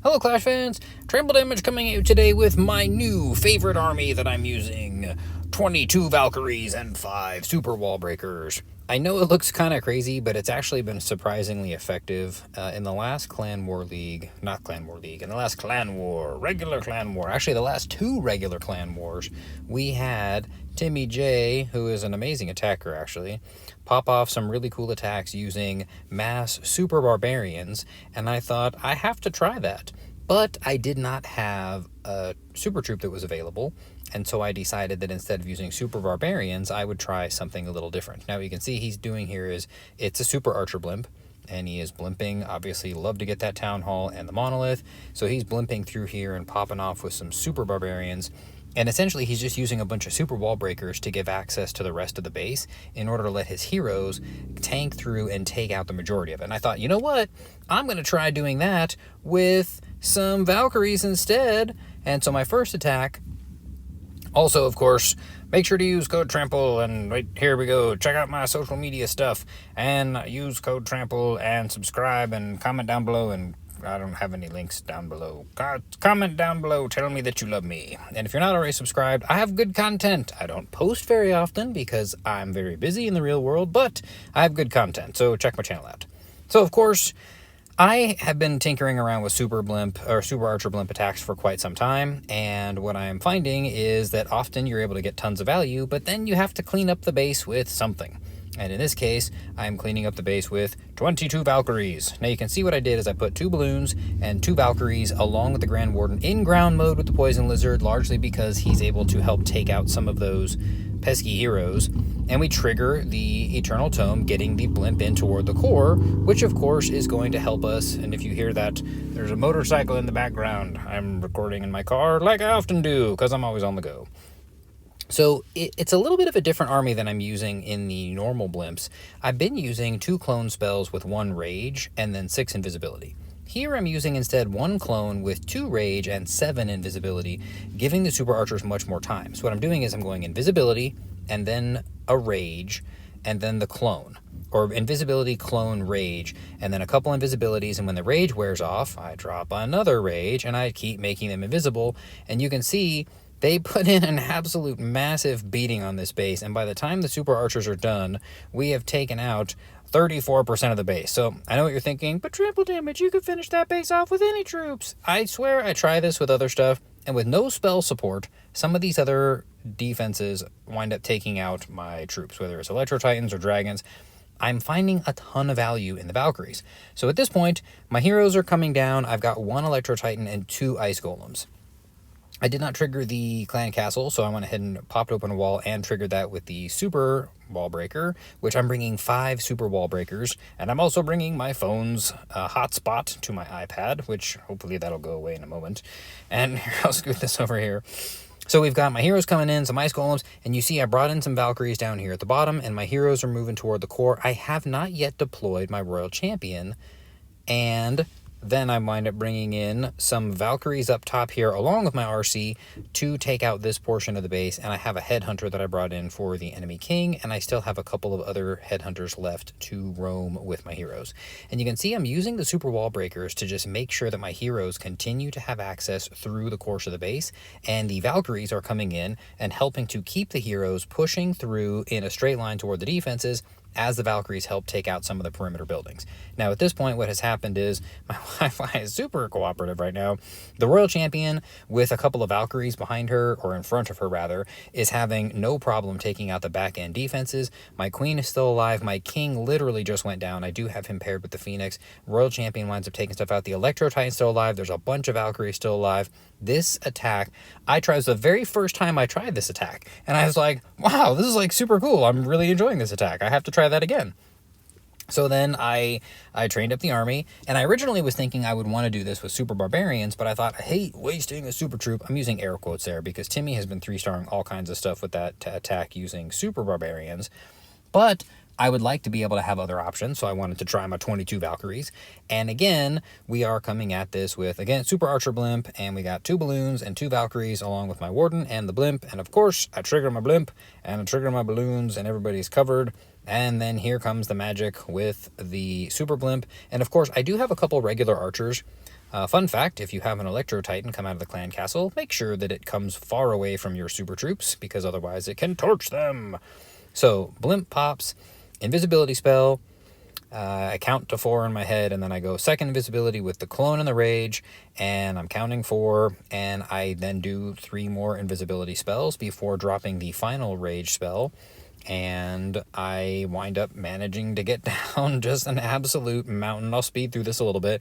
Hello Clash fans, Trample Damage coming at you today with my new favorite army that I'm using. 22 Valkyries and 5 Super Wall Breakers. I know it looks kind of crazy, but it's actually been surprisingly effective. In the last Clan War League, in the last Clan War, regular Clan War, actually the last 2 regular Clan Wars, we had Timmy J, who is an amazing attacker actually, pop off some really cool attacks using mass Super Barbarians, and I thought, I have to try that. But I did not have a Super Troop that was available, and so I decided that instead of using Super Barbarians, I would try something a little different. Now, what you can see he's doing here is, it's a Super Archer Blimp, and he is blimping. Obviously, love to get that Town Hall and the Monolith, so he's blimping through here and popping off with some Super Barbarians. And essentially, he's just using a bunch of super wall breakers to give access to the rest of the base in order to let his heroes tank through and take out the majority of it. And I thought, you know what? I'm going to try doing that with some Valkyries instead. And so my first attack, also, of course, make sure to use code TRAMPLE, and right here we go. Check out my social media stuff and use code TRAMPLE and subscribe and comment down below, and I don't have any links down below. Comment down below telling me that you love me. And if you're not already subscribed, I have good content. I don't post very often because I'm very busy in the real world, but I have good content, so check my channel out. So, of course, I have been tinkering around with Super Blimp or Super Archer Blimp attacks for quite some time, and what I am finding is that often you're able to get tons of value, but then you have to clean up the base with something. And in this case, I'm cleaning up the base with 22 Valkyries. Now you can see what I did is I put 2 balloons and 2 Valkyries along with the Grand Warden in ground mode with the Poison Lizard, largely because he's able to help take out some of those pesky heroes. And we trigger the Eternal Tome, getting the blimp in toward the core, which of course is going to help us. And if you hear that, there's a motorcycle in the background. I'm recording in my car like I often do because I'm always on the go. So it's a little bit of a different army than I'm using in the normal blimps. I've been using 2 clone spells with 1 rage and then 6 invisibility. Here I'm using instead 1 clone with 2 rage and 7 invisibility, giving the super archers much more time. So what I'm doing is I'm going invisibility and then a rage and then the clone. Or invisibility, clone, rage, and then a couple invisibilities, and when the rage wears off, I drop another rage and I keep making them invisible, and you can see they put in an absolute massive beating on this base, and by the time the super archers are done, we have taken out 34% of the base. So I know what you're thinking, but Trample Damage, you could finish that base off with any troops. I swear I try this with other stuff, and with no spell support, some of these other defenses wind up taking out my troops, whether it's Electro Titans or Dragons. I'm finding a ton of value in the Valkyries. So at this point, my heroes are coming down. I've got 1 Electro Titan and 2 Ice Golems. I did not trigger the Clan Castle, so I went ahead and popped open a wall and triggered that with the Super Wall Breaker, which I'm bringing 5 Super Wall Breakers, and I'm also bringing my phone's hotspot to my iPad, which hopefully that'll go away in a moment. And I'll scoot this over here. So we've got my heroes coming in, some Ice Golems, and you see I brought in some Valkyries down here at the bottom, and my heroes are moving toward the core. I have not yet deployed my Royal Champion, and then I wind up bringing in some Valkyries up top here along with my RC to take out this portion of the base, and I have a Headhunter that I brought in for the enemy king, and I still have a couple of other Headhunters left to roam with my heroes. And you can see I'm using the Super Wall Breakers to just make sure that my heroes continue to have access through the course of the base, and the Valkyries are coming in and helping to keep the heroes pushing through in a straight line toward the defenses, as the Valkyries help take out some of the perimeter buildings. Now, at this point, what has happened is my Wi-Fi is super cooperative right now. The Royal Champion, with a couple of Valkyries behind her, or in front of her rather, is having no problem taking out the back-end defenses. My Queen is still alive. My King literally just went down. I do have him paired with the Phoenix. Royal Champion winds up taking stuff out. The Electro Titan's still alive. There's a bunch of Valkyries still alive. This attack, I tried, was the very first time I tried this attack, and I was like, wow, this is like super cool. I'm really enjoying this attack. I have to try that again. So then I trained up the army, and I originally was thinking I would want to do this with Super Barbarians, but I thought, I hate wasting a super troop. I'm using air quotes there because Timmy has been 3-starring all kinds of stuff with that attack using Super Barbarians, but I would like to be able to have other options, so I wanted to try my 22 Valkyries. And again, we are coming at this with, again, Super Archer Blimp, and we got 2 balloons and 2 Valkyries along with my Warden and the Blimp. And of course, I trigger my Blimp and I trigger my balloons, and everybody's covered. And then here comes the magic with the Super Blimp. And of course, I do have a couple regular archers Fun fact, if you have an Electro Titan come out of the clan castle, make sure that it comes far away from your super troops, because otherwise it can torch them. So, Blimp pops, invisibility spell, I count to 4 in my head, and then I go second invisibility with the Clone and the Rage, and I'm counting 4, and I then do 3 more invisibility spells before dropping the final Rage spell, and I wind up managing to get down just an absolute mountain. I'll speed through this a little bit.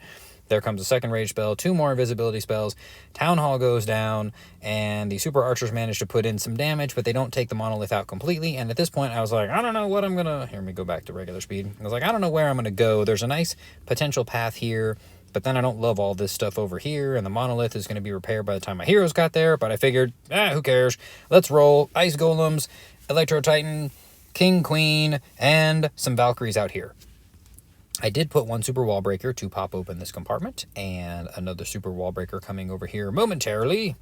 There comes a second rage spell, 2 more invisibility spells, Town Hall goes down, and the super archers manage to put in some damage, but they don't take the monolith out completely. And at this point I was like, I don't know what I'm gonna, here, let me go back to regular speed. I was like, I don't know where I'm gonna go. There's a nice potential path here, but then I don't love all this stuff over here, and the monolith is going to be repaired by the time my heroes got there. But I figured, who cares? Let's roll ice golems, Electro Titan, King, Queen, and some Valkyries out here. I did put 1 super wall breaker to pop open this compartment, and another super wall breaker coming over here momentarily.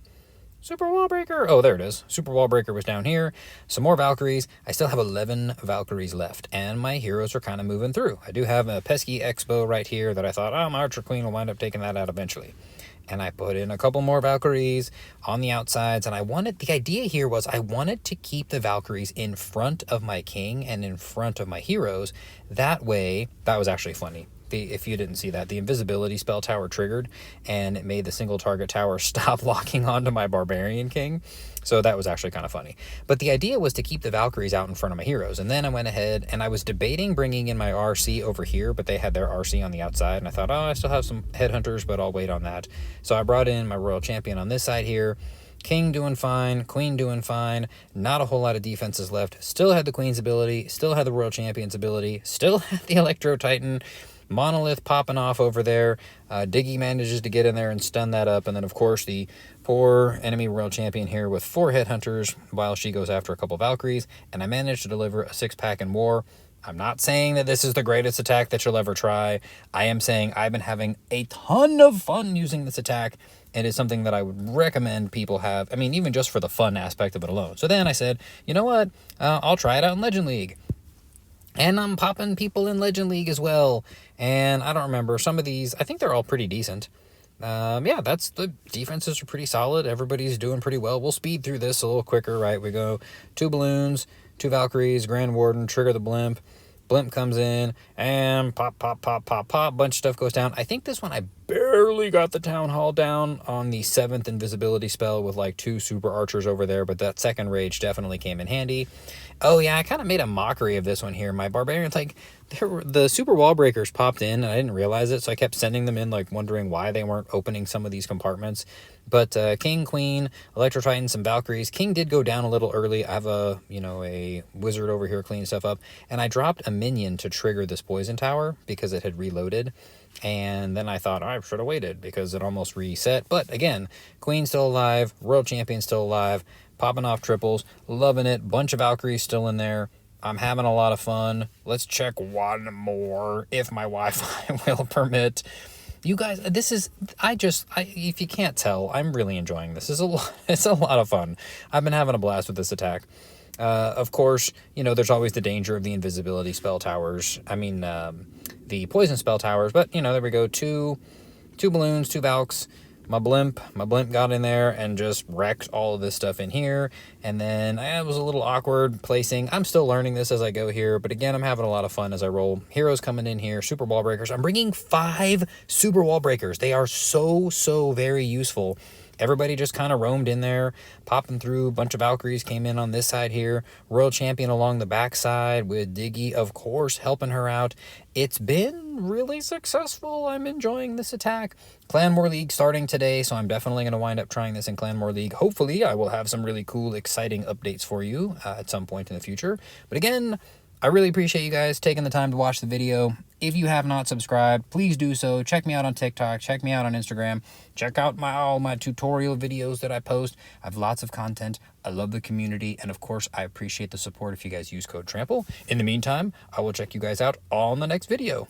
Super wall breaker. Oh, there it is. Super wall breaker was down here. Some more Valkyries. I still have 11 Valkyries left, and my heroes are kind of moving through. I do have a pesky Expo right here that I thought, my Archer Queen will wind up taking that out eventually. And I put in a couple more Valkyries on the outsides, and the idea here was I wanted to keep the Valkyries in front of my king and in front of my heroes. That way, that was actually funny. If you didn't see that, the invisibility spell tower triggered, and it made the single target tower stop locking onto my barbarian king. So that was actually kind of funny. But the idea was to keep the Valkyries out in front of my heroes. And then I went ahead and I was debating bringing in my RC over here, but they had their RC on the outside. And I thought, I still have some headhunters, but I'll wait on that. So I brought in my royal champion on this side here. King doing fine, Queen doing fine, not a whole lot of defenses left. Still had the Queen's ability, still had the royal champion's ability, still had the Electro Titan. Monolith popping off over there. Diggy manages to get in there and stun that up. And then, of course, the poor enemy royal champion here with 4 headhunters while she goes after a couple Valkyries. And I managed to deliver a 6-pack in war. I'm not saying that this is the greatest attack that you'll ever try. I am saying I've been having a ton of fun using this attack. It is something that I would recommend people have. I mean, even just for the fun aspect of it alone. So then I said, you know what? I'll try it out in Legend League. And I'm popping people in Legend League as well. And I don't remember. Some of these, I think they're all pretty decent. The defenses are pretty solid. Everybody's doing pretty well. We'll speed through this a little quicker, right? We go 2 balloons, 2 Valkyries, Grand Warden, trigger the Blimp. Blimp comes in, and pop, pop, pop, pop, pop. Bunch of stuff goes down. I think this one I barely got the Town Hall down on the 7th invisibility spell with like 2 super archers over there, but that second rage definitely came in handy. Oh yeah, I kind of made a mockery of this one here. My barbarians, like, the super wall breakers popped in, and I didn't realize it, so I kept sending them in, like, wondering why they weren't opening some of these compartments. But King, Queen, Electro Titan, some Valkyries. King did go down a little early. I have a wizard over here cleaning stuff up, and I dropped a minion to trigger this poison tower because it had reloaded. And then I thought, I should have waited because it almost reset. But again, Queen's still alive, Royal Champion's still alive, popping off triples, loving it. Bunch of Valkyries still in there. I'm having a lot of fun. Let's check one more if my Wi-Fi will permit. You guys, if you can't tell, I'm really enjoying this. It's a lot of fun. I've been having a blast with this attack. Of course, there's always the danger of the invisibility spell towers. The poison spell towers, but there we go. Two balloons, 2 Valks. My blimp got in there and just wrecked all of this stuff in here. And then it was a little awkward placing. I'm still learning this as I go here, but again, I'm having a lot of fun as I roll. Heroes coming in here, super wall breakers. I'm bringing 5 super wall breakers. They are so very useful. Everybody just kind of roamed in there, popping through. A bunch of Valkyries came in on this side here. Royal Champion along the back side with Diggy, of course, helping her out. It's been really successful. I'm enjoying this attack. Clan War League starting today, so I'm definitely going to wind up trying this in Clan War League. Hopefully, I will have some really cool, exciting updates for you at some point in the future. But again, I really appreciate you guys taking the time to watch the video. If you have not subscribed, please do so. Check me out on TikTok. Check me out on Instagram. Check out all my tutorial videos that I post. I have lots of content. I love the community. And of course, I appreciate the support if you guys use code TRAMPLE. In the meantime, I will check you guys out on the next video.